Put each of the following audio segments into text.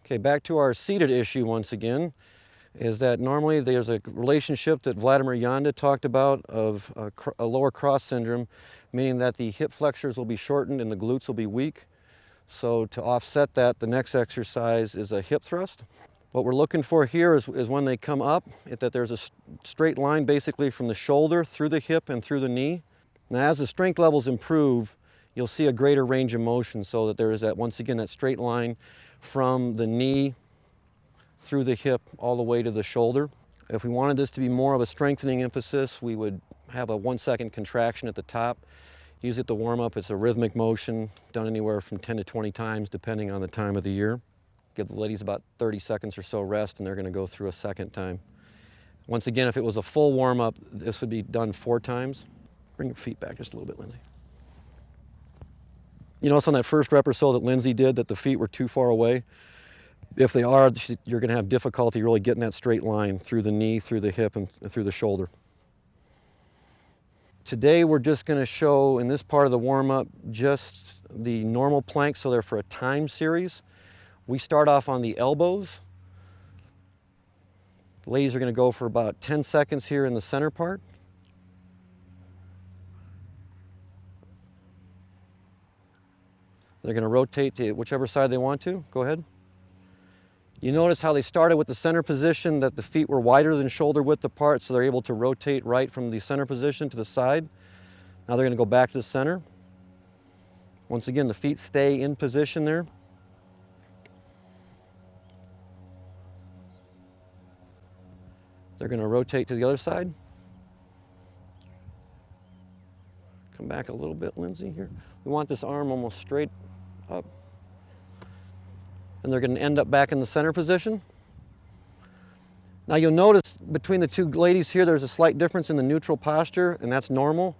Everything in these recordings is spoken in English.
Okay, back to our seated issue once again, is that normally there's a relationship that Vladimir Janda talked about of a lower cross syndrome, meaning that the hip flexors will be shortened and the glutes will be weak. So to offset that, the next exercise is a hip thrust. What we're looking for here is when they come up, that there's a straight line basically from the shoulder through the hip and through the knee. Now as the strength levels improve, you'll see a greater range of motion, so that there is that, once again, that straight line from the knee through the hip all the way to the shoulder. If we wanted this to be more of a strengthening emphasis, we would have a 1-second contraction at the top. Use it to warm up. It's a rhythmic motion done anywhere from 10 to 20 times depending on the time of the year. Give the ladies about 30 seconds or so rest, and they're going to go through a second time. Once again, if it was a full warm up, this would be done 4 times. Bring your feet back just a little bit, Lindsay. You notice on that first rep or so that Lindsay did that the feet were too far away. If they are, you're going to have difficulty really getting that straight line through the knee, through the hip, and through the shoulder. Today we're just going to show in this part of the warm-up just the normal plank, so they're for a time series. We start off on the elbows. The ladies are going to go for about 10 seconds here in the center part. They're going to rotate to whichever side they want to. Go ahead. You notice how they started with the center position, that the feet were wider than shoulder width apart, so they're able to rotate right from the center position to the side. Now they're going to go back to the center. Once again, the feet stay in position there. They're going to rotate to the other side. Come back a little bit, Lindsay, here. We want this arm almost straight up. And they're going to end up back in the center position. Now you'll notice between the two ladies here, there's a slight difference in the neutral posture, and that's normal.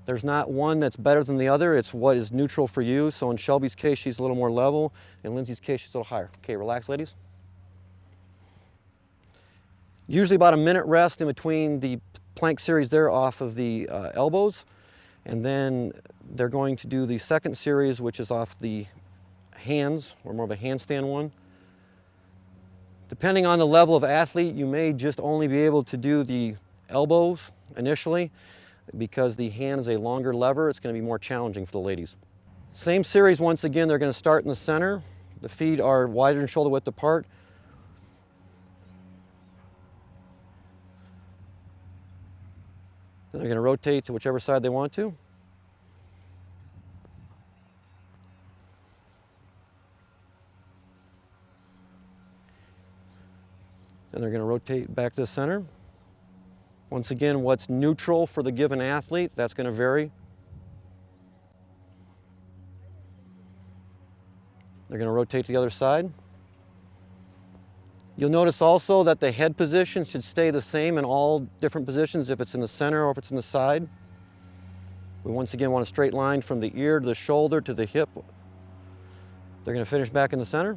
There's not one that's better than the other. It's what is neutral for you. So in Shelby's case, she's a little more level. In Lindsay's case, she's a little higher. Okay, relax, ladies. Usually about a minute rest in between the plank series there off of the elbows. And then they're going to do the second series, which is off the hands, or more of a handstand one. Depending on the level of athlete, you may just only be able to do the elbows initially, because the hand is a longer lever. It's going to be more challenging for the ladies. Same series once again. They're going to start in the center. The feet are wider than shoulder width apart. They're going to rotate to whichever side they want to. And they're going to rotate back to the center. Once again, what's neutral for the given athlete, that's going to vary. They're going to rotate to the other side. You'll notice also that the head position should stay the same in all different positions, if it's in the center or if it's in the side. We once again want a straight line from the ear to the shoulder to the hip. They're going to finish back in the center.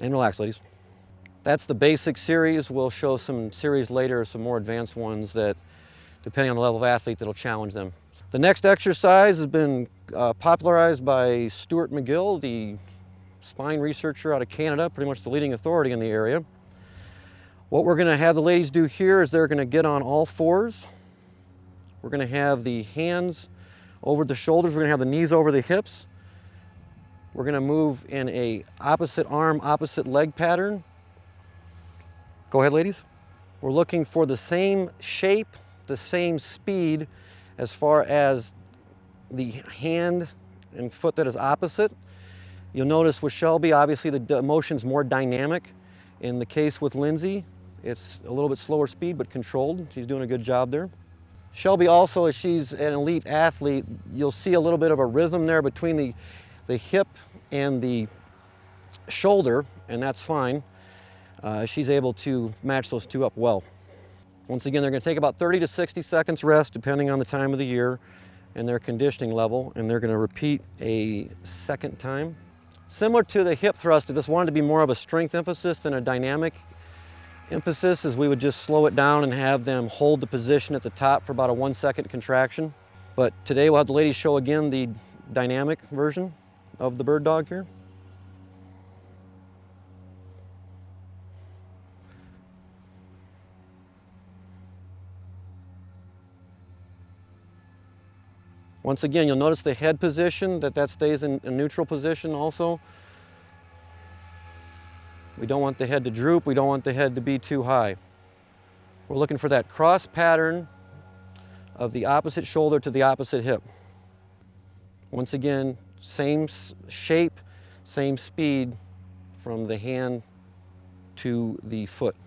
And relax, ladies. That's the basic series. We'll show some series later, some more advanced ones that, depending on the level of athlete, that'll challenge them. The next exercise has been popularized by Stuart McGill, the spine researcher out of Canada, pretty much the leading authority in the area. What we're going to have the ladies do here is they're going to get on all fours. We're going to have the hands over the shoulders. We're going to have the knees over the hips. We're going to move in a opposite arm, opposite leg pattern. Go ahead, ladies. We're looking for the same shape, the same speed as far as the hand and foot that is opposite. You'll notice with Shelby, obviously the motion's more dynamic. In the case with Lindsay, it's a little bit slower speed, but controlled. She's doing a good job there. Shelby also, as she's an elite athlete, you'll see a little bit of a rhythm there between the hip and the shoulder, and that's fine. She's able to match those two up well. Once again, they're going to take about 30 to 60 seconds rest, depending on the time of the year and their conditioning level, and they're going to repeat a second time. Similar to the hip thrust, if this wanted to be more of a strength emphasis than a dynamic emphasis, is we would just slow it down and have them hold the position at the top for about a 1-second contraction. But today we'll have the ladies show again the dynamic version of the bird dog here. Once again, you'll notice the head position, that stays in a neutral position also. We don't want the head to droop, we don't want the head to be too high. We're looking for that cross pattern of the opposite shoulder to the opposite hip. Once again, same shape, same speed from the hand to the foot.